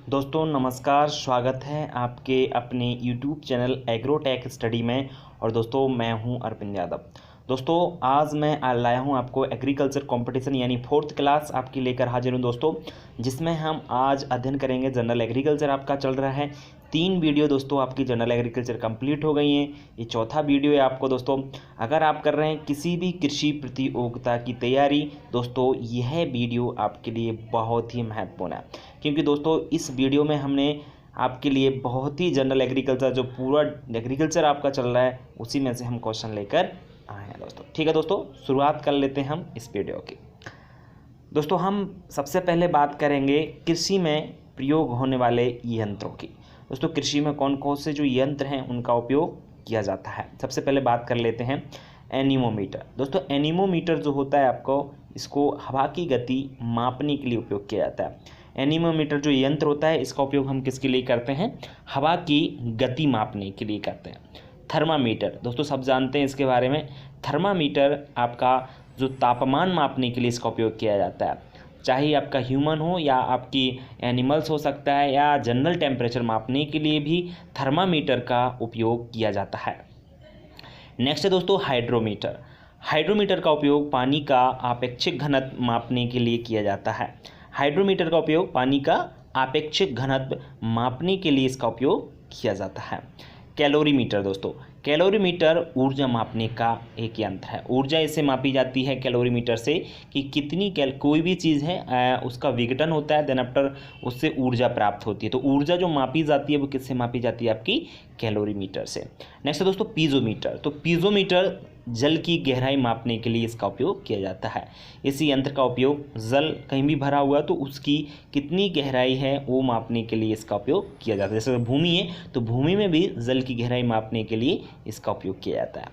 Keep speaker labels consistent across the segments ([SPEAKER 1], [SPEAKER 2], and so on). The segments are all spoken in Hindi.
[SPEAKER 1] दोस्तों नमस्कार, स्वागत है आपके अपने YouTube चैनल एग्रोटेक स्टडी में। और दोस्तों मैं हूं अरविंद यादव। दोस्तों आज मैं लाया हूं आपको एग्रीकल्चर कंपटीशन यानी 4th क्लास आपकी लेकर हाजिर हूं दोस्तों, जिसमें हम आज अध्ययन करेंगे जनरल एग्रीकल्चर आपका चल रहा है। 3 वीडियो दोस्तों आपकी जनरल एग्रीकल्चर कंप्लीट हो गई हैं। ये चौथा वीडियो है आपको दोस्तों। अगर आप कर रहे हैं किसी भी कृषि प्रतियोगिता की तैयारी, दोस्तों यह वीडियो आपके लिए बहुत ही महत्वपूर्ण है, क्योंकि दोस्तों इस वीडियो में हमने आपके लिए बहुत ही जनरल एग्रीकल्चर जो पूरा एग्रीकल्चर आपका चल रहा है उसी में से हम क्वेश्चन लेकर आए हैं दोस्तों। ठीक है दोस्तों, शुरुआत कर लेते हैं हम इस वीडियो की। दोस्तों हम सबसे पहले बात करेंगे कृषि में प्रयोग होने वाले यंत्रों की। दोस्तों कृषि में कौन कौन से जो यंत्र हैं उनका उपयोग किया जाता है। सबसे पहले बात कर लेते हैं एनीमोमीटर। दोस्तों एनीमोमीटर जो होता है आपको, इसको हवा की गति मापने के लिए उपयोग किया जाता है। एनीमोमीटर जो यंत्र होता है इसका उपयोग हम किसके लिए करते हैं? हवा की गति मापने के लिए करते हैं। थर्मामीटर, दोस्तों सब जानते हैं इसके बारे में। थर्मामीटर आपका जो तापमान मापने के लिए इसका उपयोग किया जाता है, चाहे आपका ह्यूमन हो या आपकी एनिमल्स हो सकता है, या जनरल टेम्परेचर मापने के लिए भी थर्मामीटर का उपयोग किया जाता है। नेक्स्ट है दोस्तों हाइड्रोमीटर। हाइड्रोमीटर का उपयोग पानी का आपेक्षिक घनत्व मापने के लिए किया जाता है। हाइड्रोमीटर का उपयोग पानी का आपेक्षिक घनत्व मापने के लिए इसका उपयोग किया जाता है। कैलोरीमीटर, दोस्तों कैलोरीमीटर ऊर्जा मापने का एक यंत्र है। ऊर्जा इससे मापी जाती है कैलोरीमीटर से कि कितनी कोई भी चीज़ है उसका विघटन होता है, देन आफ्टर उससे ऊर्जा प्राप्त होती है। तो ऊर्जा जो मापी जाती है वो किससे मापी जाती है? आपकी कैलोरीमीटर से। नेक्स्ट है दोस्तों पीजोमीटर। तो पीजोमीटर जल की गहराई मापने के लिए इसका उपयोग किया जाता है। इस यंत्र का उपयोग जल कहीं भी भरा हुआ है तो उसकी कितनी गहराई है वो मापने के लिए इसका उपयोग किया जाता है। जैसे भूमि है तो भूमि में भी जल की गहराई मापने के लिए इसका उपयोग किया जाता है।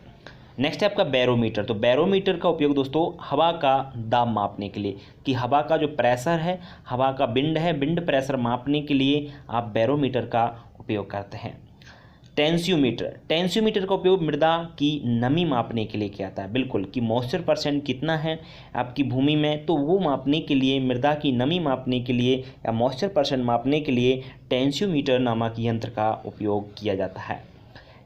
[SPEAKER 1] नेक्स्ट है आपका बैरोमीटर। तो बैरोमीटर का उपयोग दोस्तों हवा का दाब मापने के लिए, कि हवा का जो प्रेशर है, हवा का विंड है, विंड प्रेशर मापने के लिए आप बैरोमीटर का उपयोग करते हैं। टेंसियोमीटर। टेंसियोमीटर का उपयोग मृदा की नमी मापने के लिए किया जाता है। बिल्कुल, कि मॉइस्चर परसेंट कितना है आपकी भूमि में, तो वो मापने के लिए, मृदा की नमी मापने के लिए या मॉइस्चर परसेंट मापने के लिए टेंसियोमीटर नामक यंत्र का उपयोग किया जाता है।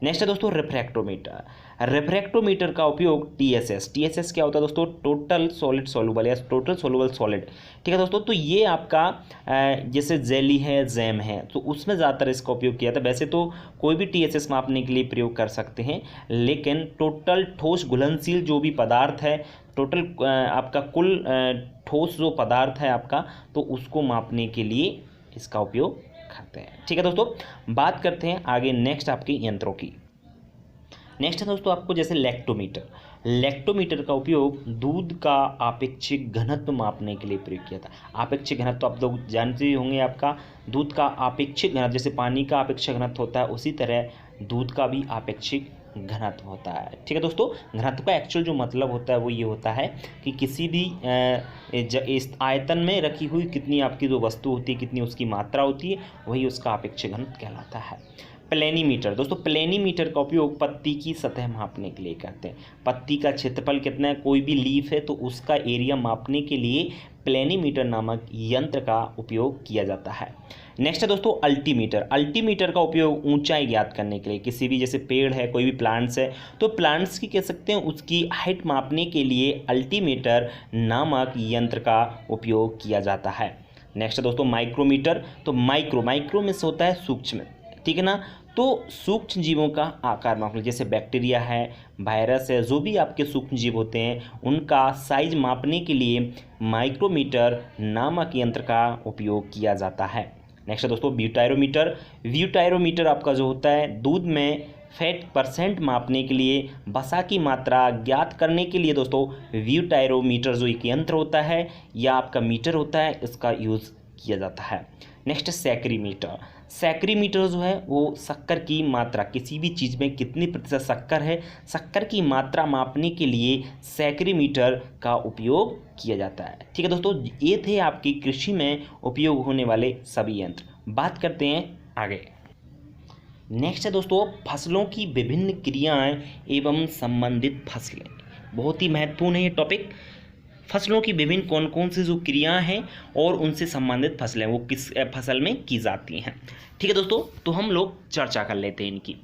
[SPEAKER 1] नेक्स्ट है दोस्तों रिफ्रैक्टोमीटर। रिफ्रैक्टोमीटर का उपयोग टीएसएस क्या होता है दोस्तों? टोटल सॉलिड सॉल्युबल या टोटल सॉल्युबल सॉलिड। ठीक है दोस्तों, तो ये आपका जैसे जेली है, जैम है, तो उसमें ज़्यादातर इसका उपयोग किया था। वैसे तो कोई भी टीएसएस मापने के लिए प्रयोग कर सकते हैं, लेकिन टोटल ठोस घुलनशील जो भी पदार्थ है, टोटल आपका कुल ठोस जो पदार्थ है आपका, तो उसको मापने के लिए इसका उपयोग करते हैं। ठीक है दोस्तों, बात करते हैं आगे नेक्स्ट आपके यंत्रों की। नेक्स्ट है दोस्तों आपको जैसे लैक्टोमीटर। लैक्टोमीटर का उपयोग दूध का आपेक्षिक घनत्व मापने के लिए प्रयोग किया था। आपेक्षिक घनत्व आप लोग जानते ही होंगे, आपका दूध का आपेक्षिक घनत्व, जैसे पानी का आपेक्षिक घनत्व होता है उसी तरह दूध का भी आपेक्षिक घनत्व होता है। ठीक है दोस्तों, घनत्व का एक्चुअल जो मतलब होता है वो ये होता है कि किसी भी इस आयतन में रखी हुई कितनी आपकी जो वस्तु होती है, कितनी उसकी मात्रा होती है, वही उसका आपेक्षिक घनत्व कहलाता है। प्लेनीमीटर। दोस्तों प्लेनीमीटर का उपयोग पत्ती की सतह मापने के लिए करते हैं। पत्ती का क्षेत्रफल कितना है, कोई भी लीफ है तो उसका एरिया मापने के लिए प्लेनीमीटर नामक यंत्र का उपयोग किया जाता है। नेक्स्ट है दोस्तों अल्टीमीटर। अल्टीमीटर का उपयोग ऊंचाई ज्ञात करने के लिए, किसी भी जैसे पेड़ है, कोई भी प्लांट्स है, तो प्लांट्स की कह सकते हैं उसकी हाइट मापने के लिए अल्टीमीटर नामक यंत्र का उपयोग किया जाता है। नेक्स्ट है दोस्तों माइक्रोमीटर। तो माइक्रो में से होता है सूक्ष्म, ठीक है ना, तो सूक्ष्म जीवों का आकार मापने, जैसे बैक्टीरिया है, वायरस है, जो भी आपके सूक्ष्म जीव होते हैं उनका साइज मापने के लिए माइक्रोमीटर नामक यंत्र का उपयोग किया जाता है। नेक्स्ट है दोस्तों ब्यूटायरोमीटर। ब्यूटायरोमीटर आपका जो होता है दूध में फैट परसेंट मापने के लिए, वसा की मात्रा ज्ञात करने के लिए दोस्तों ब्यूटायरोमीटर जो एक यंत्र होता है या आपका मीटर होता है, इसका यूज़ किया जाता है। नेक्स्ट सैकरीमीटर। सैकरीमीटर जो है वो शक्कर की मात्रा, किसी भी चीज़ में कितनी प्रतिशत शक्कर है, शक्कर की मात्रा मापने के लिए सैकरीमीटर का उपयोग किया जाता है। ठीक है दोस्तों, ये थे आपकी कृषि में उपयोग होने वाले सभी यंत्र। बात करते हैं आगे। नेक्स्ट है दोस्तों फसलों की विभिन्न क्रियाएं एवं संबंधित फसलें। बहुत ही महत्वपूर्ण है ये टॉपिक। फसलों की विभिन्न कौन कौन सी जो क्रियाएं हैं और उनसे संबंधित फसलें वो किस फसल में की जाती हैं। ठीक है दोस्तों, तो हम लोग चर्चा कर लेते हैं इनकी।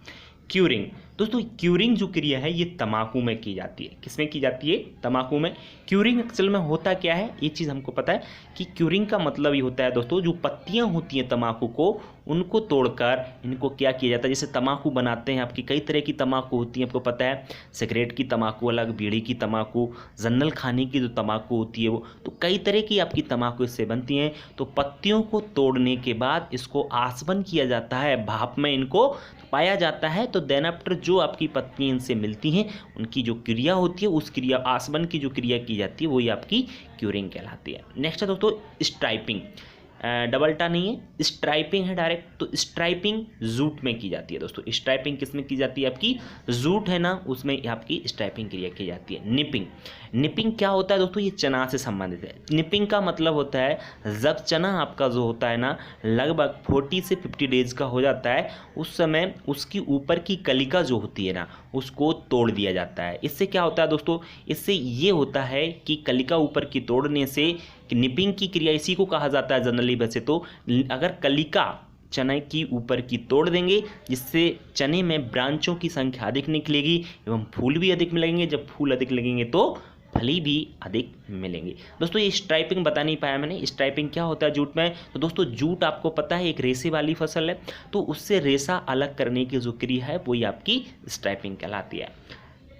[SPEAKER 1] क्यूरिंग, दोस्तों क्यूरिंग जो क्रिया है ये तंबाकू में की जाती है। किसमें की जाती है? तंबाकू में। क्यूरिंग असल में होता क्या है, ये चीज़ हमको पता है कि क्यूरिंग का मतलब ये होता है दोस्तों, जो पत्तियां होती हैं तंबाकू को, उनको तोड़कर इनको क्या किया जाता है, जैसे तंबाकू बनाते हैं, आपकी कई तरह की तंबाकू होती है, आपको पता है, सिगरेट की तंबाकू अलग, बीड़ी की तंबाकू, जन्नल खाने की जो तंबाकू होती है वो, तो कई तरह की आपकी तंबाकू इससे बनती हैं। तो पत्तियों को तोड़ने के बाद इसको आसवन किया जाता है, भाप में इनको पाया जाता है। तो देन आफ्टर जो आपकी पत्तियां इनसे मिलती हैं, उनकी जो क्रिया होती है, उस क्रिया आसवन की जो क्रिया की जाती है वही आपकी क्यूरिंग कहलाती है। नेक्स्ट है दोस्तों स्ट्राइपिंग, डबल टा नहीं है, स्ट्राइपिंग है डायरेक्ट। तो स्ट्राइपिंग जूट में की जाती है दोस्तों। स्ट्राइपिंग किस में की जाती है? आपकी जूट है ना, उसमें आपकी स्ट्राइपिंग क्रिया की जाती है। निपिंग, निपिंग क्या होता है दोस्तों? ये चना से संबंधित है। निपिंग का मतलब होता है जब चना आपका जो होता है ना लगभग 40 से 50 डेज का हो जाता है, उस समय उसकी ऊपर की कलिका जो होती है ना उसको तोड़ दिया जाता है। इससे क्या होता है दोस्तों? इससे ये होता है कि कलिका ऊपर की तोड़ने से, कि निपिंग की क्रिया इसी को कहा जाता है जनरली। वैसे तो अगर कलिका चने की ऊपर की तोड़ देंगे, जिससे चने में ब्रांचों की संख्या अधिक निकलेगी एवं फूल भी अधिक मिलेंगे। जब फूल अधिक लगेंगे तो फली भी अधिक मिलेंगे। दोस्तों ये स्ट्राइपिंग बता नहीं पाया मैंने, स्ट्राइपिंग क्या होता है जूट में? तो दोस्तों जूट आपको पता है एक रेशे वाली फसल है, तो उससे रेशा अलग करने की जो क्रिया है वही आपकी स्ट्राइपिंग कहलाती है।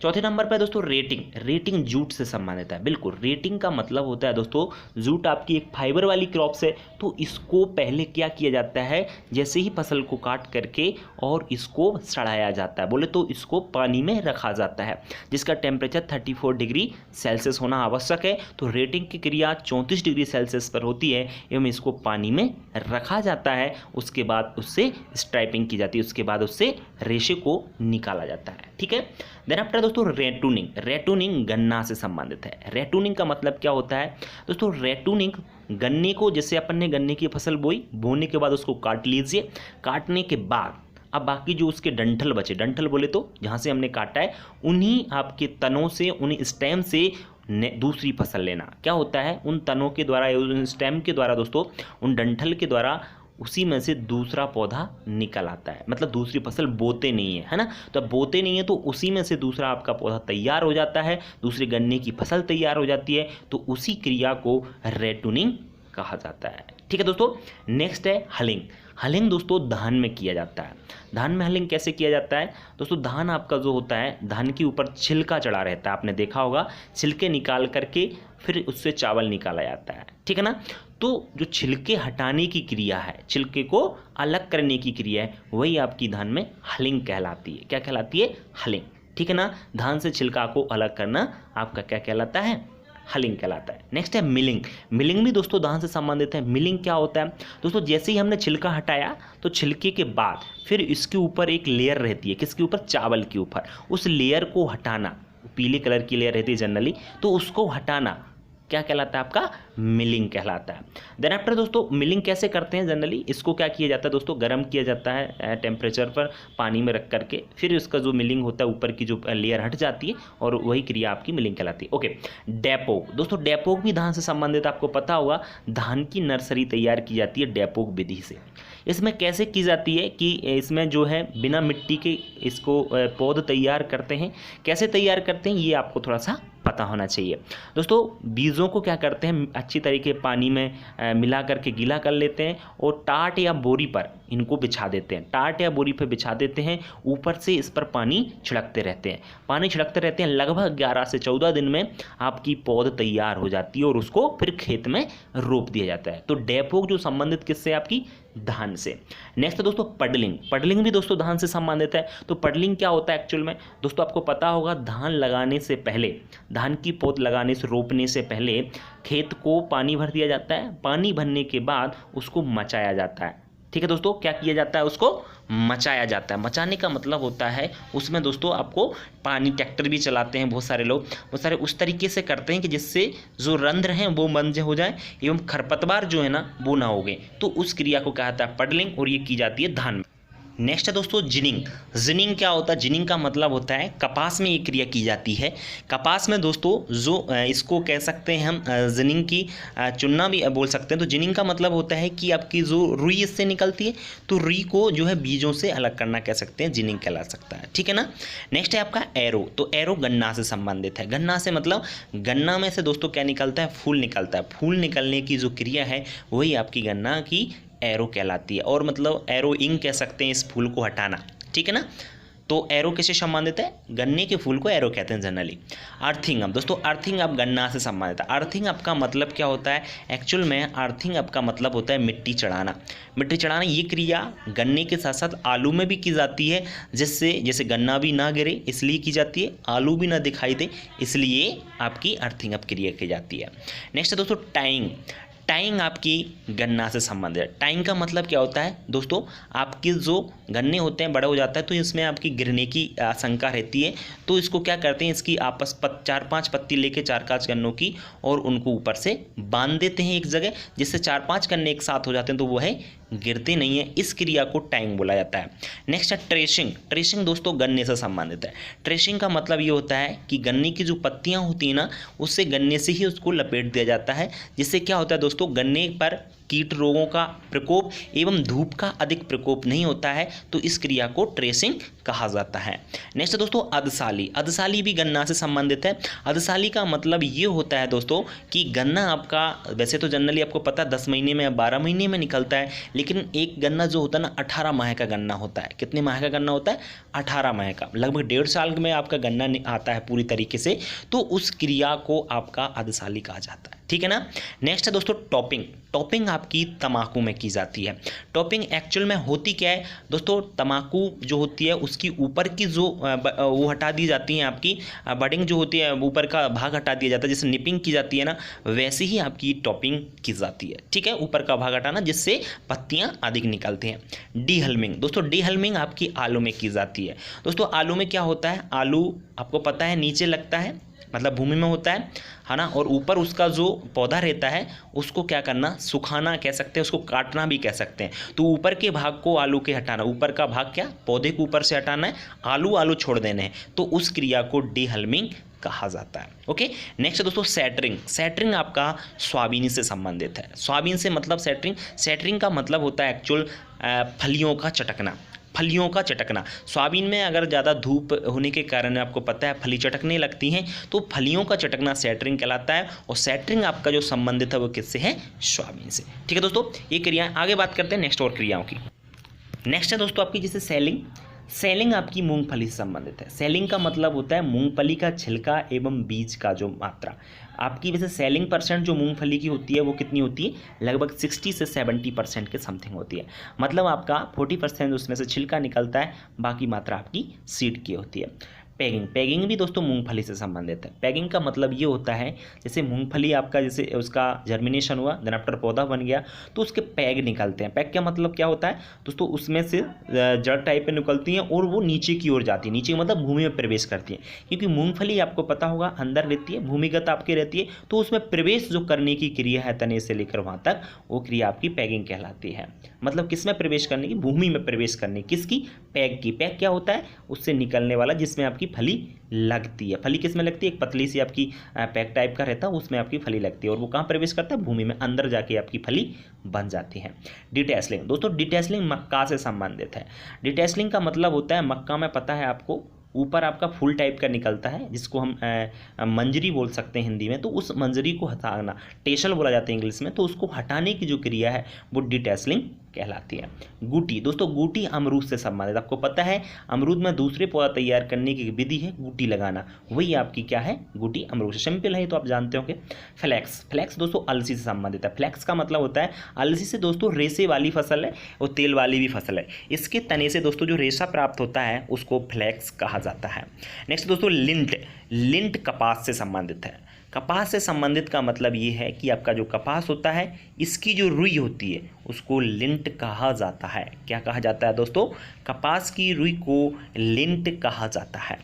[SPEAKER 1] चौथे नंबर पर दोस्तों रेटिंग, रेटिंग जूट से संबंधित है। बिल्कुल, रेटिंग का मतलब होता है दोस्तों, जूट आपकी एक फाइबर वाली क्रॉप्स है, तो इसको पहले क्या किया जाता है, जैसे ही फसल को काट करके और इसको सड़ाया जाता है, बोले तो इसको पानी में रखा जाता है, जिसका टेम्परेचर 34 डिग्री सेल्सियस होना आवश्यक है। तो रेटिंग की क्रिया 34 डिग्री सेल्सियस पर होती है एवं इसको पानी में रखा जाता है। उसके बाद उससे स्ट्राइपिंग की जाती है, उसके बाद उससे रेशे को निकाला जाता है। ठीक है, देन आफ्टर दोस्तों रेटूनिंग, रेटूनिंग गन्ना से संबंधित है। रेटूनिंग का मतलब क्या होता है दोस्तों? रेटूनिंग गन्ने को, जैसे अपन ने गन्ने की फसल बोई, बोने के बाद उसको काट लीजिए, काटने के बाद अब बाकी जो उसके डंठल बचे, डंठल बोले तो जहाँ से हमने काटा है, उन्हीं आपके तनों से, उन्हीं स्टेम से दूसरी फसल लेना। क्या होता है, उन तनों के द्वारा, उन स्टेम के द्वारा दोस्तों, उन डंठल के द्वारा उसी में से दूसरा पौधा निकल आता है। मतलब दूसरी फसल बोते नहीं है ना, तो अब बोते नहीं है तो उसी में से दूसरा आपका पौधा तैयार हो जाता है, दूसरे गन्ने की फसल तैयार हो जाती है। तो उसी क्रिया को रेटूनिंग कहा जाता है। ठीक है दोस्तों, नेक्स्ट है हलिंग। हलिंग दोस्तों धान में किया जाता है। धान में हलिंग कैसे किया जाता है दोस्तों? धान आपका जो होता है, धान के ऊपर छिलका चढ़ा रहता है, आपने देखा होगा, छिलके निकाल करके फिर उससे चावल निकाला जाता है। ठीक है ना, तो जो छिलके हटाने की क्रिया है, छिलके को अलग करने की क्रिया है, वही आपकी धान में हलिंग कहलाती है। क्या कहलाती है? हलिंग। ठीक है ना, धान से छिलका को अलग करना आपका क्या कहलाता है? हलिंग कहलाता है। नेक्स्ट है मिलिंग। मिलिंग भी दोस्तों धान से संबंधित है। मिलिंग क्या होता है दोस्तों? जैसे ही हमने छिलका हटाया तो छिलके के बाद फिर इसके ऊपर एक लेयर रहती है, किसके ऊपर? चावल के ऊपर। उस लेयर को हटाना, पीले कलर की लेयर रहती है जनरली, तो उसको हटाना क्या कहलाता है? आपका मिलिंग कहलाता है। देन आफ्टर दोस्तों मिलिंग कैसे करते हैं जनरली? इसको क्या किया जाता है दोस्तों? गर्म किया जाता है टेम्परेचर पर, पानी में रख करके, फिर उसका जो मिलिंग होता है ऊपर की जो लेयर हट जाती है और वही क्रिया आपकी मिलिंग कहलाती है। ओके, डेपोक। दोस्तों डेपोक भी धान से संबंधित, आपको पता होगा, धान की नर्सरी तैयार की जाती है डेपोक विधि से। इसमें कैसे की जाती है कि इसमें जो है बिना मिट्टी के इसको पौध तैयार करते हैं। कैसे तैयार करते हैं ये आपको थोड़ा सा पता होना चाहिए। दोस्तों बीजों को क्या करते हैं, अच्छी तरीके पानी में मिला करके गीला कर लेते हैं और टाट या बोरी पर इनको बिछा देते हैं। टाट या बोरी पर बिछा देते हैं, ऊपर से इस पर पानी छिड़कते रहते हैं। पानी छिड़कते रहते हैं, लगभग 11 से 14 दिन में आपकी पौध तैयार हो जाती है और उसको फिर खेत में रोप दिया जाता है। तो डेपोक जो संबंधित किससे? आपकी धान से। नेक्स्ट है दोस्तों पडलिंग। पडलिंग भी दोस्तों धान से संबंधित है। तो पडलिंग क्या होता है एक्चुअल में दोस्तों? आपको पता होगा, धान लगाने से पहले, धान की पौध लगाने से, रोपने से पहले खेत को पानी भर दिया जाता है। पानी भरने के बाद उसको मचाया जाता है। ठीक है दोस्तों, क्या किया जाता है? उसको मचाया जाता है। मचाने का मतलब होता है उसमें दोस्तों आपको पानी, ट्रैक्टर भी चलाते हैं बहुत सारे लोग, बहुत सारे उस तरीके से करते हैं कि जिससे जो रंध्र हैं वो बंद हो जाए एवं खरपतवार जो है ना वो ना होगे। तो उस क्रिया को कहा जाता है पडलिंग और ये की जाती है धान में। नेक्स्ट है दोस्तों जिनिंग। जिनिंग क्या होता है? जिनिंग का मतलब होता है कपास में ये क्रिया की जाती है। कपास में दोस्तों जो इसको कह सकते हैं हम जिनिंग की चुनना भी बोल सकते हैं। तो जिनिंग का मतलब होता है कि आपकी जो रुई इससे निकलती है, तो रुई को जो है बीजों से अलग करना कह सकते हैं, जिनिंग कहला सकता है, ठीक है ना। नेक्स्ट है आपका एरो। तो एरो गन्ना से संबंधित है। गन्ना से मतलब गन्ना में से दोस्तों क्या निकलता है? फूल निकलता है। फूल निकलने की जो क्रिया है वही आपकी गन्ना की एरो कहलाती है, और मतलब एरोइंग कह सकते हैं इस फूल को हटाना, ठीक है ना। तो एरो किससे संबंधित है? गन्ने के फूल को एरो कहते हैं जनरली। अर्थिंग अब दोस्तों, अर्थिंग अब गन्ना से संबंधित है। अर्थिंग आपका मतलब क्या होता है? एक्चुअल में अर्थिंग आपका मतलब होता है मिट्टी चढ़ाना। मिट्टी चढ़ाना ये क्रिया गन्ने के साथ साथ आलू में भी की जाती है, जिससे जैसे गन्ना भी ना गिरे इसलिए की जाती है, आलू भी ना दिखाई दे इसलिए आपकी अर्थिंग अब क्रिया की जाती है। नेक्स्ट है दोस्तों टाइंग। टाइंग आपकी गन्ना से संबंधित है। टाइंग का मतलब क्या होता है दोस्तों? आपके जो गन्ने होते हैं बड़े हो जाता है तो इसमें आपकी गिरने की आशंका रहती है, तो इसको क्या करते हैं, इसकी आपस 4-5 पत्ती लेके 4-5 गन्नों की और उनको ऊपर से बांध देते हैं एक जगह, जिससे 4-5 गन्ने एक साथ हो जाते हैं तो वो है गिरते नहीं है। इस क्रिया को टाइंग बोला जाता है। नेक्स्ट है ट्रेसिंग। ट्रेसिंग दोस्तों गन्ने से संबंधित है। ट्रेसिंग का मतलब ये होता है कि गन्ने की जो पत्तियां होती हैं ना, उससे गन्ने से ही उसको लपेट दिया जाता है, जिससे क्या होता है दोस्तों, गन्ने पर कीट रोगों का प्रकोप एवं धूप का अधिक प्रकोप नहीं होता है, तो इस क्रिया को ट्रेसिंग कहा जाता है। नेक्स्ट है दोस्तों अधसाली। अधसाली भी गन्ना से संबंधित है। अधसाली का मतलब ये होता है दोस्तों कि गन्ना आपका वैसे तो जनरली आपको पता है 10 महीने में या 12 महीने में निकलता है, लेकिन एक गन्ना जो होता है ना 18 माह का गन्ना होता है। कितने माह का गन्ना होता है? 18 माह का। लगभग 1.5 साल में आपका गन्ना आता है पूरी तरीके से, तो उस क्रिया को आपका अधसाली कहा जाता है, ठीक है ना। नेक्स्ट है दोस्तों टॉपिंग। टॉपिंग आपकी तम्बाकू में की जाती है। टॉपिंग एक्चुअल में होती क्या है दोस्तों? तम्बाकू जो होती है उसकी ऊपर की जो वो हटा दी जाती है, आपकी बडिंग जो होती है ऊपर का भाग हटा दिया जाता है, जैसे निपिंग की जाती है ना, वैसे ही आपकी टॉपिंग की जाती है, ठीक है। ऊपर का भाग हटाना जिससे पत्तियां अधिक निकलती हैं। डीहल्मिंग दोस्तों, डीहल्मिंग आपकी आलू में की जाती है। दोस्तों आलू में क्या होता है? आलू आपको पता है नीचे लगता है, मतलब भूमि में होता है ना, और ऊपर उसका जो पौधा रहता है उसको क्या करना? सुखाना कह सकते हैं, उसको काटना भी कह सकते हैं। तो ऊपर के भाग को आलू के हटाना, ऊपर का भाग क्या पौधे के ऊपर से हटाना है, आलू छोड़ देने हैं, तो उस क्रिया को डीहल्मिंग कहा जाता है। ओके। नेक्स्ट दोस्तों सेटरिंग। सेटरिंग आपका सोयाबीन से संबंधित है। सोयाबीन से मतलब सेटरिंग का मतलब होता है एक्चुअल फलियों का चटकना। फलियों का चटकना। सोयाबीन में अगर ज़्यादा धूप होने के कारण आपको पता है फली चटकने लगती हैं, तो फलियों का चटकना सेटरिंग कहलाता है, और सेटरिंग आपका जो संबंधित है वो किससे है? सोयाबीन से, ठीक है दोस्तों। ये क्रियाएं आगे बात करते हैं नेक्स्ट और क्रियाओं की। नेक्स्ट है दोस्तों आपकी जैसे सेलिंग। सेलिंग आपकी मूंगफली से संबंधित है। सेलिंग का मतलब होता है मूंगफली का छिलका एवं बीज का जो मात्रा आपकी, वैसे सेलिंग परसेंट जो मूंगफली की होती है वो कितनी होती है? लगभग 60 से 70% के समथिंग होती है। मतलब आपका 40% उसमें से छिलका निकलता है, बाकी मात्रा आपकी सीड की होती है। पैगिंग भी दोस्तों मूंगफली से संबंधित है। पैगिंग का मतलब ये होता है जैसे मूंगफली आपका जैसे उसका जर्मिनेशन हुआ, देन आफ्टर पौधा बन गया तो उसके पैग निकलते हैं। पैग का मतलब क्या होता है दोस्तों? उसमें से जड़ टाइप में निकलती हैं और वो नीचे की ओर जाती है। नीचे मतलब भूमि में प्रवेश करती है, क्योंकि मूंगफली आपको पता होगा अंदर रहती है, भूमिगत आपकी रहती है, तो उसमें प्रवेश जो करने की क्रिया है तने से लेकर वहाँ तक, वो क्रिया आपकी पैगिंग कहलाती है। मतलब किस में प्रवेश करने की? भूमि में प्रवेश करने। किसकी? पैग की। पैग क्या होता है? उससे निकलने वाला जिसमें आपकी फली लगती है। फली किस में लगती है? एक पतली सी आपकी पैक टाइप का रहता है, उसमें आपकी फली लगती है, और वो कहाँ प्रवेश करता है? भूमि में, अंदर जाके आपकी फली बन जाती है। डिटेसलिंग दोस्तों, डिटेसलिंग मक्का से संबंधित है। डिटेसलिंग का मतलब होता है मक्का में पता है आपको ऊपर आपका फूल टाइप का निकलता है, जिसको हम मंजरी बोल सकते हैं हिंदी में, तो उस मंजरी को हटाना, टेसल बोला जाता है इंग्लिश में, तो उसको हटाने की जो क्रिया है वो डिटेसलिंग कहलाती है। गूटी दोस्तों, गूटी अमरूद से संबंधित। आपको पता है अमरूद में दूसरे पौधा तैयार करने की विधि है गूटी लगाना, वही आपकी क्या है? गूटी अमरूद से। सिंपल है तो आप जानते होंगे। फ्लैक्स दोस्तों अलसी से संबंधित है। फ्लैक्स का मतलब होता है अलसी से दोस्तों रेशे वाली फसल है और तेल वाली भी फसल है। इसके तने से दोस्तों जो रेशा प्राप्त होता है उसको फ्लैक्स कहा जाता है। नेक्स्ट दोस्तों लिंट कपास से संबंधित है। कपास से संबंधित का मतलब ये है कि आपका जो कपास होता है इसकी जो रुई होती है उसको लिंट कहा जाता है। क्या कहा जाता है दोस्तों? कपास की रुई को लिंट कहा जाता है।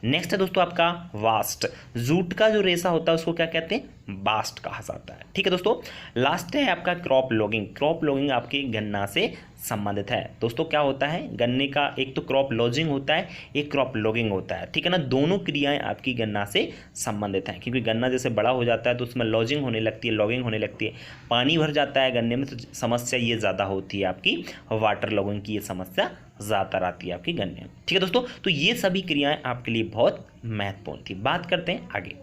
[SPEAKER 1] नेक्स्ट है दोस्तों आपका वास्ट। जूट का जो रेशा होता है उसको क्या कहते हैं? बास्ट कहा जाता है। ठीक है दोस्तों। लास्ट है आपका क्रॉप लॉगिंग। क्रॉप लॉगिंग आपके गन्ना से संबंधित है। दोस्तों क्या होता है, गन्ने का एक तो क्रॉप लॉजिंग होता है, एक क्रॉप लॉगिंग होता है। ठीक है ना, दोनों क्रियाएं आपकी गन्ना से संबंधित हैं, क्योंकि गन्ना जैसे बड़ा हो जाता है तो उसमें लॉजिंग होने लगती है, लॉगिंग होने लगती है। पानी भर जाता है गन्ने में तो समस्या ये ज़्यादा होती है आपकी, वाटर लॉगिंग की ये समस्या ज़्यादातर आती है आपकी गन्ने में। ठीक है दोस्तों, तो ये सभी क्रियाएं आपके लिए बहुत महत्वपूर्ण थी। बात करते हैं आगे।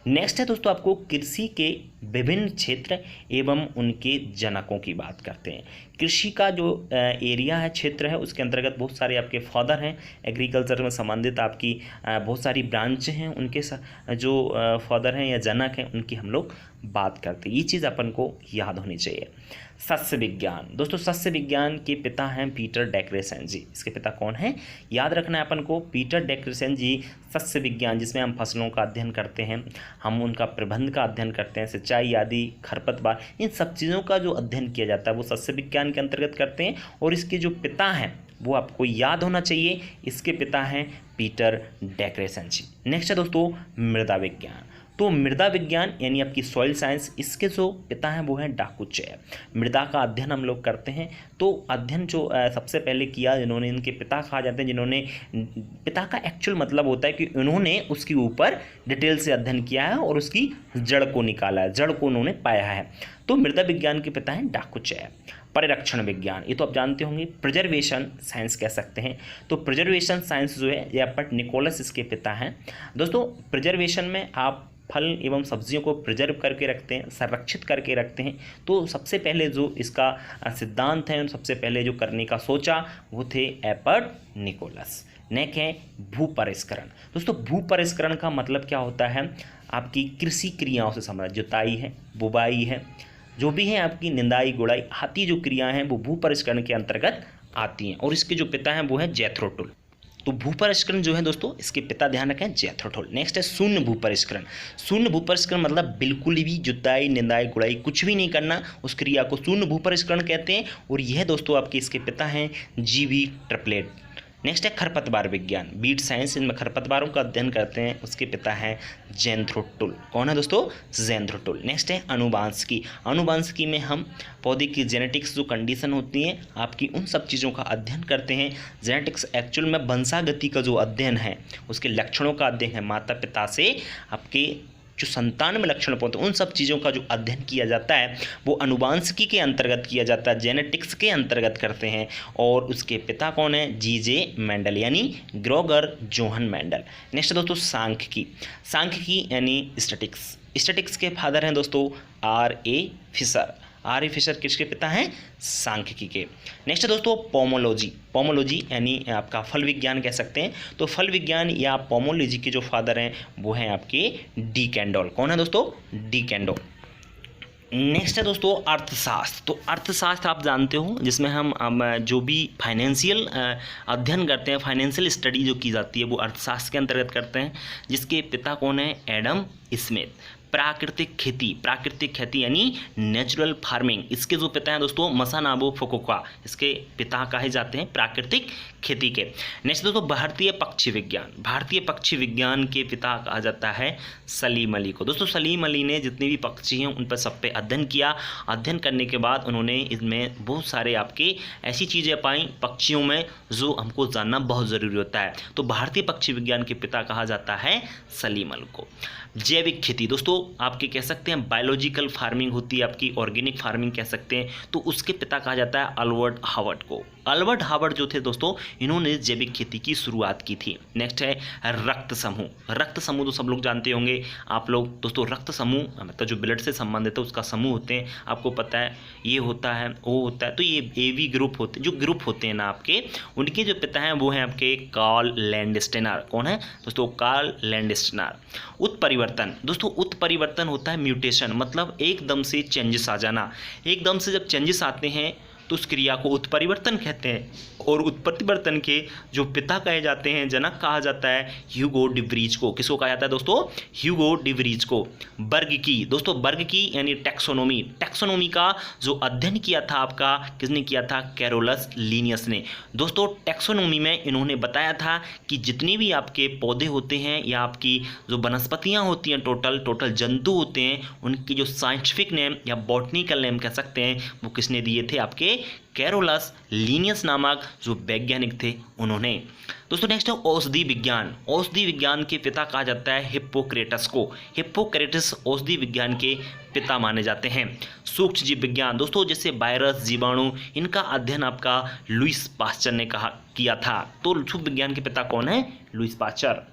[SPEAKER 1] नेक्स्ट है दोस्तों आपको कृषि के विभिन्न क्षेत्र एवं उनके जनकों की बात करते हैं। कृषि का जो एरिया है, क्षेत्र है, उसके अंतर्गत बहुत सारे आपके फादर हैं। एग्रीकल्चर में संबंधित आपकी बहुत सारी ब्रांच हैं, उनके जो फादर हैं या जनक हैं उनकी हम लोग बात करते हैं। ये चीज़ अपन को याद होनी चाहिए। सस्य विज्ञान। दोस्तों सस्य विज्ञान के पिता हैं पीटर डेक्रेसन जी। इसके पिता कौन हैं? याद रखना है अपन को, पीटर डेक्रेसन जी। सस्य विज्ञान जिसमें हम फसलों का अध्ययन करते हैं, हम उनका प्रबंध का अध्ययन करते हैं, सिंचाई आदि, खरपतवार, इन सब चीज़ों का जो अध्ययन किया जाता है वो सस्य विज्ञान के अंतर्गत करते हैं। और इसके जो पिता हैं वो आपको याद होना चाहिए, इसके पिता हैं पीटर डेक्रेसन जी। नेक्स्ट है दोस्तों मृदा विज्ञान। तो मृदा विज्ञान यानी आपकी सॉइल साइंस, इसके जो पिता हैं वो हैं डाकुचेयर। मृदा का अध्ययन हम लोग करते हैं, तो अध्ययन जो सबसे पहले किया, जिन्होंने, इनके पिता कहा जाते हैं, जिन्होंने, पिता का एक्चुअल मतलब होता है कि उन्होंने उसके ऊपर डिटेल से अध्ययन किया है और उसकी जड़ को निकाला है, जड़ को उन्होंने पाया है। तो मृदा विज्ञान के पिता हैं डाकुचेयर। परिरक्षण विज्ञान, ये तो आप जानते होंगे, प्रिजर्वेशन साइंस कह सकते हैं। तो प्रिजर्वेशन साइंस जो है ये एल्बर्ट निकोलस इसके पिता हैं। दोस्तों प्रिजर्वेशन में आप फल एवं सब्जियों को प्रिजर्व करके रखते हैं, संरक्षित करके रखते हैं। तो सबसे पहले जो इसका सिद्धांत है, सबसे पहले जो करने का सोचा वो थे एल्बर्ट निकोलस। नेक्स्ट है भूपरिष्करण। दोस्तों भूपरिष्करण का मतलब क्या होता है? आपकी कृषि क्रियाओं से संबंधित, जुताई है, बुवाई है, जो भी है आपकी निंदाई गुड़ाई आदि जो क्रियाएं हैं वो भूपरिष्करण के अंतर्गत आती हैं। और इसके जो पिता हैं वो है जेथरो टुल। तो भूपरिष्करण जो है दोस्तों, इसके पिता ध्यान रखें जेथरो टुल। नेक्स्ट है शून्य भूपरिष्करण। शून्य भूपरिष्करण मतलब बिल्कुल भी जुताई, निंदाई, गुड़ाई कुछ भी नहीं करना, उस क्रिया को शून्य भूपरिष्करण कहते हैं। और यह दोस्तों आपके इसके पिता हैं जीवी ट्रिपलेट। नेक्स्ट है खरपतवार विज्ञान, बीट साइंस, इनमें खरपतवारों का अध्ययन करते हैं, उसके पिता हैं जेथरो टुल। कौन है दोस्तों? जेथरो टुल। नेक्स्ट है अनुवांशिकी। अनुवांशिकी में हम पौधे की जेनेटिक्स जो कंडीशन होती हैं आपकी, उन सब चीज़ों का अध्ययन करते हैं। जेनेटिक्स एक्चुअल में वंशागति का जो अध्ययन है, उसके लक्षणों का अध्ययन है, माता पिता से आपके जो संतान में लक्षण पहुंचते हैं उन सब चीज़ों का जो अध्ययन किया जाता है वो अनुवांशिकी के अंतर्गत किया जाता है, जेनेटिक्स के अंतर्गत करते हैं। और उसके पिता कौन है? जीजे मेंडल यानी ग्रोगर जोहन मेंडल। नेक्स्ट दोस्तों सांख्यिकी। सांख्यिकी यानी स्टैटिक्स। स्टैटिक्स के फादर हैं दोस्तों R.A. फिशर। R.A. फिशर किसके पिता हैं? सांख्यिकी के। नेक्स्ट है दोस्तों पोमोलॉजी। पोमोलॉजी यानी आपका फल विज्ञान कह सकते हैं। तो फल विज्ञान या पोमोलॉजी के जो फादर हैं वो हैं आपके डी कैंडोल। कौन है दोस्तों? D Candolle. नेक्स्ट है दोस्तों अर्थशास्त्र। तो अर्थशास्त्र आप जानते हो, जिसमें हम जो भी फाइनेंशियल अध्ययन करते हैं, फाइनेंशियल स्टडी जो की जाती है वो अर्थशास्त्र के अंतर्गत करते हैं, जिसके पिता कौन है? Adam Smith. प्राकृतिक खेती यानी नेचुरल फार्मिंग, इसके जो पिता हैं दोस्तों मसानाबु फुकुओका, इसके पिता कहे जाते हैं प्राकृतिक खेती के। नेक्स्ट दोस्तों भारतीय पक्षी विज्ञान। भारतीय पक्षी विज्ञान के पिता कहा जाता है सलीम अली को। दोस्तों सलीम अली ने जितने भी पक्षी हैं उन पर सब पे अध्ययन किया। अध्ययन करने के बाद उन्होंने इसमें बहुत सारे आपके ऐसी चीज़ें पाई पक्षियों में जो हमको जानना बहुत ज़रूरी होता है। तो भारतीय पक्षी विज्ञान के पिता कहा जाता है सलीम अली को। जैविक खेती, दोस्तों आपके कह सकते हैं बायोलॉजिकल फार्मिंग होती है आपकी, ऑर्गेनिक फार्मिंग कह सकते हैं, तो उसके पिता कहा जाता है अल्बर्ट हावर्ड को। अल्बर्ट हावर्ड जो थे दोस्तों, इन्होंने जैविक खेती की शुरुआत की थी। नेक्स्ट है रक्त समूह। रक्त समूह तो सब लोग जानते होंगे आप लोग दोस्तों। रक्त समूह मतलब जो ब्लड से संबंधित है उसका समूह होते हैं, आपको पता है ये होता है वो होता है। तो ये एवी ग्रुप होते हैं, जो ग्रुप होते हैं ना आपके, उनके जो पिता हैं वो हैं आपके कार्ल लैंडस्टेनर। कौन है दोस्तों? Karl Landsteiner. उत्परिवर्तन, दोस्तों उत्परिवर्तन होता है म्यूटेशन, मतलब एकदम से चेंजेस आ जाना। एकदम से जब चेंजेस आते हैं तो उस क्रिया को उत्परिवर्तन कहते हैं। और उत्पत्ति वर्तन के जो पिता कहे जाते हैं, जनक कहा जाता है ह्यूगो डी व्रीज को। किसको कहा जाता है दोस्तों? ह्यूगो डी व्रीज को। वर्ग की दोस्तों, वर्ग की यानी टैक्सोनॉमी, टैक्सोनॉमी का जो अध्ययन किया था आपका किसने किया था? कैरोलस लिनियस ने। दोस्तों टैक्सोनॉमी में इन्होंने बताया था कि जितने भी आपके पौधे होते हैं या आपकी जो वनस्पतियां होती हैं, टोटल जंतु होते हैं, उनकी जो साइंटिफिक नेम या बॉटनिकल नेम कह सकते हैं, वो किसने दिए थे? आपके कैरोलस लिनियस नामक जो वैज्ञानिक थे उन्होंने। दोस्तों नेक्स्ट है औषधि विज्ञान। औषधि विज्ञान के पिता कहा जाता है हिप्पोक्रेटस को। हिप्पोक्रेटस औषधि विज्ञान के पिता माने जाते हैं। सूक्ष्म जीव विज्ञान दोस्तों, जैसे वायरस, जीवाणु, इनका अध्ययन आपका लुईस पास्चर ने किया था। तो सूक्ष्म विज्ञान के पिता कौन है? Lewis pasture.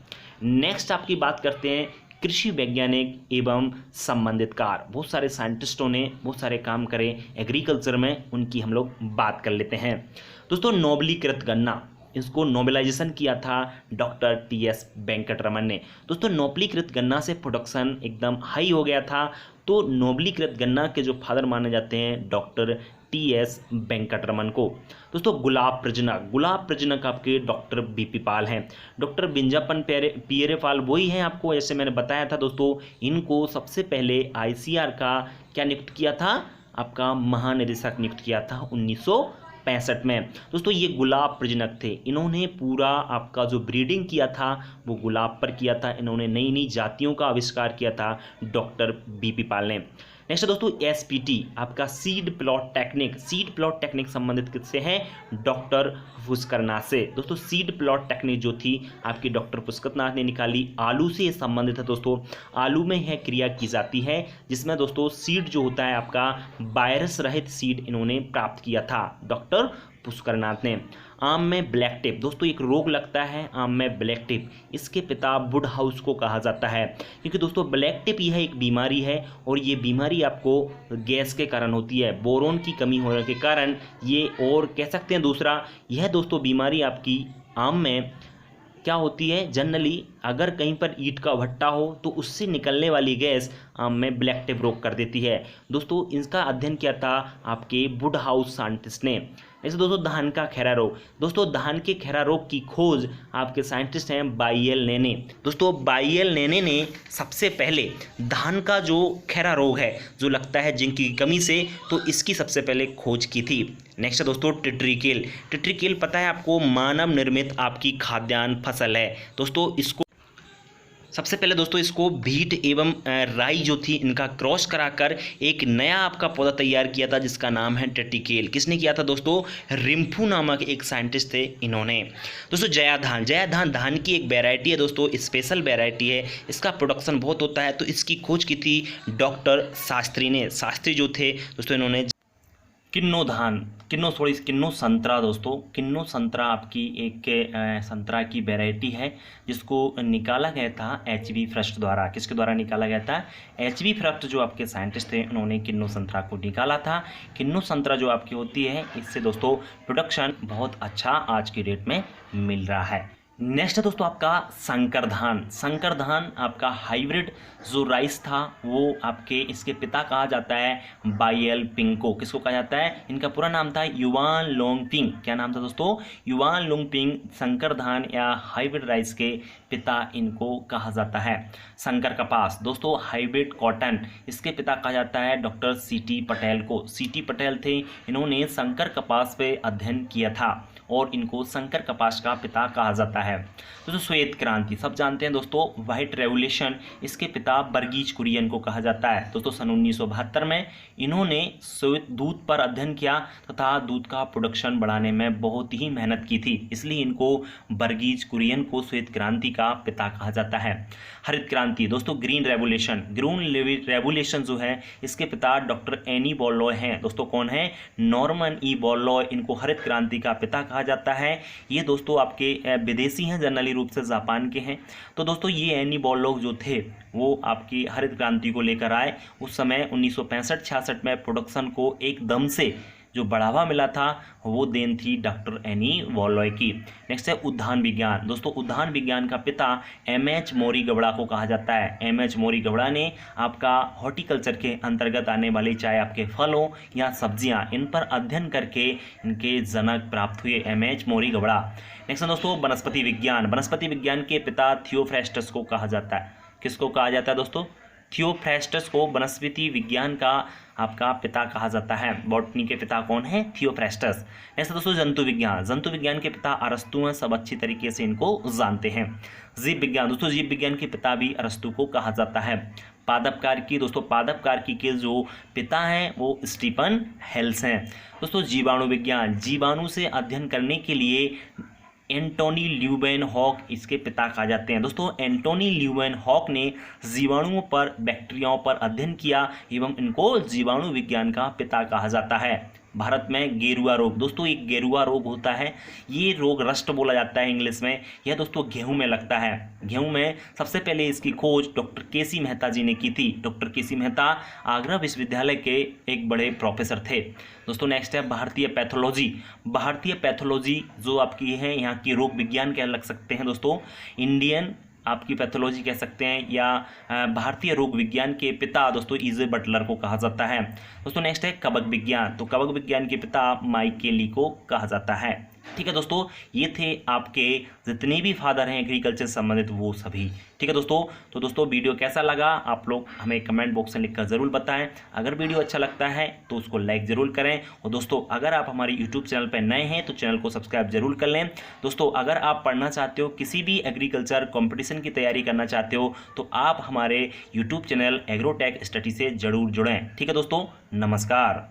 [SPEAKER 1] नेक्स्ट आपकी बात करते हैं कृषि वैज्ञानिक एवं संबंधित कार। बहुत सारे साइंटिस्टों ने बहुत सारे काम करे एग्रीकल्चर में, उनकी हम लोग बात कर लेते हैं। दोस्तों नोबलीकृत गन्ना, इसको नोबलाइजेशन किया था डॉक्टर टी.एस. वेंकटरमन ने। दोस्तों नोबलीकृत गन्ना से प्रोडक्शन एकदम हाई हो गया था। तो नोबलीकृत गन्ना के जो फादर माने जाते हैं डॉक्टर टी.एस. वेंकटरमन को। दोस्तों गुलाब प्रजनक, गुलाब प्रजनक आपके डॉक्टर बी.पी. पाल हैं। डॉक्टर बिंजापन पियरे पाल वही हैं आपको, जैसे मैंने बताया था दोस्तों, इनको सबसे पहले आईसीआर का क्या नियुक्त किया था? आपका महानिदेशक नियुक्त किया था 1965 में। दोस्तों ये गुलाब प्रजनक थे, इन्होंने पूरा आपका जो ब्रीडिंग किया था वो गुलाब पर किया था। इन्होंने नई नई जातियों का आविष्कार किया था डॉक्टर बी.पी. पाल ने। नेक्स्ट दोस्तों एसपीटी आपका seed plot technique. Seed plot technique संबंधित किससे है? डॉक्टर पुष्करनाथ से। दोस्तों सीड प्लॉट टेक्निक जो थी आपकी डॉक्टर पुष्करनाथ ने निकाली, आलू से संबंधित है। दोस्तों आलू में यह क्रिया की जाती है जिसमें दोस्तों सीड जो होता है आपका वायरस रहित सीड इन्होंने प्राप्त किया था डॉक्टर पुष्करनाथ ने। आम में ब्लैक टिप, दोस्तों एक रोग लगता है आम में ब्लैक टिप, इसके पिता वुडहाउस को कहा जाता है। क्योंकि दोस्तों ब्लैक टिप यह एक बीमारी है और ये बीमारी आपको गैस के कारण होती है, बोरोन की कमी होने के कारण ये, और कह सकते हैं दूसरा यह दोस्तों बीमारी आपकी आम में क्या होती है, जनरली अगर कहीं पर ईंट का भट्टा हो तो उससे निकलने वाली गैस आम में ब्लैक टिप रोग कर देती है। दोस्तों इसका अध्ययन किया था आपके वुडहाउस साइंटिस्ट ने। ऐसे दोस्तों धान का खैरा रोग, दोस्तों धान के खैरा रोग की खोज आपके साइंटिस्ट हैं बाईएल नेने। दोस्तों बाईएल नेने ने सबसे पहले धान का जो खैरा रोग है जो लगता है जिंक की कमी से, तो इसकी सबसे पहले खोज की थी। नेक्स्ट है दोस्तों टिट्रिकेल। टिट्रिकेल पता है आपको मानव निर्मित आपकी खाद्यान्न फसल है। दोस्तों इसको सबसे पहले दोस्तों इसको भीट एवं राई जो थी इनका क्रॉस कराकर एक नया आपका पौधा तैयार किया था जिसका नाम है टिट्रिकेल। किसने किया था दोस्तों? रिम्फू नामक एक साइंटिस्ट थे इन्होंने। दोस्तों जयाधान, जयाधान धान की एक वैरायटी है दोस्तों, स्पेशल वैरायटी है, इसका प्रोडक्शन बहुत होता है, तो इसकी खोज की थी डॉक्टर शास्त्री ने। शास्त्री जो थे दोस्तों इन्होंने किन्नो धान, किन्नो संतरा, दोस्तों किन्नो संतरा आपकी एक संतरा की वैरायटी है जिसको निकाला गया था एच.बी. फ्रस्ट द्वारा। किसके द्वारा निकाला गया था? एच.बी. फ्रस्ट जो आपके साइंटिस्ट थे उन्होंने किन्नो संतरा को निकाला था। किन्नो संतरा जो आपकी होती है इससे दोस्तों प्रोडक्शन बहुत अच्छा आज की डेट में मिल रहा है। नेक्स्ट है दोस्तों आपका संकर धान। संकर धान आपका हाइब्रिड जो राइस था वो आपके, इसके पिता कहा जाता है बाईएल पिंग को। किसको कहा जाता है? इनका पूरा नाम था युवान लोंगपिंग। क्या नाम था दोस्तों? युवान लोंगपिंग। संकर धान या हाइब्रिड राइस के पिता इनको कहा जाता है। संकर कपास, दोस्तों हाइब्रिड कॉटन, इसके पिता कहा जाता है डॉक्टर सी.टी. पटेल को। सी.टी. पटेल थे, इन्होंने संकर कपास पे अध्ययन किया था और इनको संकर कपास का पिता कहा जाता है। दोस्तों श्वेत क्रांति, सब जानते हैं दोस्तों व्हाइट रेवोल्यूशन, इसके पिता वर्गीज कुरियन को कहा जाता है। दोस्तों सन 1972 में इन्होंने श्वेत दूध पर अध्ययन किया तथा दूध का प्रोडक्शन बढ़ाने में बहुत ही मेहनत की थी, इसलिए इनको वर्गीज कुरियन को श्वेत क्रांति का पिता कहा जाता है। हरित क्रांति, दोस्तों ग्रीन रेवोल्यूशन, ग्रीन रेवोल्यूशन जो है इसके पिता डॉक्टर एनी बोरलॉय हैं। दोस्तों कौन है? नॉर्मन ई बोरलॉय, इनको हरित क्रांति का पिता कहा जाता है। ये दोस्तों आपके विदेशी हैं, जनरली रूप से जापान के हैं। तो दोस्तों ये एनी बोरलॉय जो थे वो आपकी हरित क्रांति को लेकर आए। उस समय 1965-66 में प्रोडक्शन को एकदम से जो बढ़ावा मिला था वो देन थी डॉक्टर एनी वॉलॉय की। नेक्स्ट है उद्यान विज्ञान। दोस्तों उद्यान विज्ञान का पिता एमएच मौरी गवड़ा को कहा जाता है। एमएच मौरी गवड़ा ने आपका हॉर्टिकल्चर के अंतर्गत आने वाले चाहे आपके फलों या सब्जियां, इन पर अध्ययन करके इनके जनक प्राप्त हुए एमएच मौरी गवड़ा। नेक्स्ट है दोस्तों वनस्पति विज्ञान। वनस्पति विज्ञान के पिता थियोफ्रास्टस को कहा जाता है। किसको कहा जाता है दोस्तों? थियोफ्रास्टस को वनस्पति विज्ञान का आपका पिता कहा जाता है। बॉटनी के पिता कौन है? थियोफ्रास्टस। ऐसा दोस्तों जंतु विज्ञान। जंतु विज्ञान के पिता अरस्तु हैं, सब अच्छी तरीके से इनको जानते हैं। जीव विज्ञान। दोस्तों जीव विज्ञान के पिता भी अरस्तु को कहा जाता है। पादप कार्की। दोस्तों पादप कार्की के जो पिता हैं वो स्टीफन हेल्स हैं। दोस्तों जीवाणु विज्ञान। जीवाणु से अध्ययन करने के लिए एंटोनी ल्यूवेनहॉक इसके पिता कहा जाते हैं। दोस्तों एंटोनी ल्यूवेनहॉक ने जीवाणुओं पर, बैक्टीरियाओं पर अध्ययन किया एवं इनको जीवाणु विज्ञान का पिता कहा जाता है। भारत में गेरुआ रोग। दोस्तों एक गेरुआ रोग होता है, ये रोग रस्ट बोला जाता है इंग्लिश में। यह दोस्तों गेहूं में लगता है। गेहूं में सबसे पहले इसकी खोज डॉक्टर केसी मेहता जी ने की थी। डॉक्टर केसी मेहता आगरा विश्वविद्यालय के एक बड़े प्रोफेसर थे। दोस्तों नेक्स्ट है भारतीय पैथोलॉजी। भारतीय पैथोलॉजी जो आपकी है, यहाँ की रोग विज्ञान कह लग सकते हैं दोस्तों, इंडियन आपकी पैथोलॉजी कह सकते हैं, या भारतीय रोग विज्ञान के पिता दोस्तों इजे बटलर को कहा जाता है। दोस्तों नेक्स्ट है कवक विज्ञान। तो कवक विज्ञान के पिता माइकेली को कहा जाता है। ठीक है दोस्तों, ये थे आपके जितने भी फादर हैं एग्रीकल्चर से संबंधित वो सभी। ठीक है दोस्तों, तो दोस्तों वीडियो कैसा लगा आप लोग हमें कमेंट बॉक्स में लिखकर ज़रूर बताएं। अगर वीडियो अच्छा लगता है तो उसको लाइक ज़रूर करें, और दोस्तों अगर आप हमारे यूट्यूब चैनल पर नए हैं तो चैनल को सब्सक्राइब जरूर कर लें। दोस्तों अगर आप पढ़ना चाहते हो, किसी भी एग्रीकल्चर कॉम्पिटिशन की तैयारी करना चाहते हो, तो आप हमारे यूट्यूब चैनल एग्रोटेक स्टडी से जरूर जुड़ें। ठीक है दोस्तों, नमस्कार।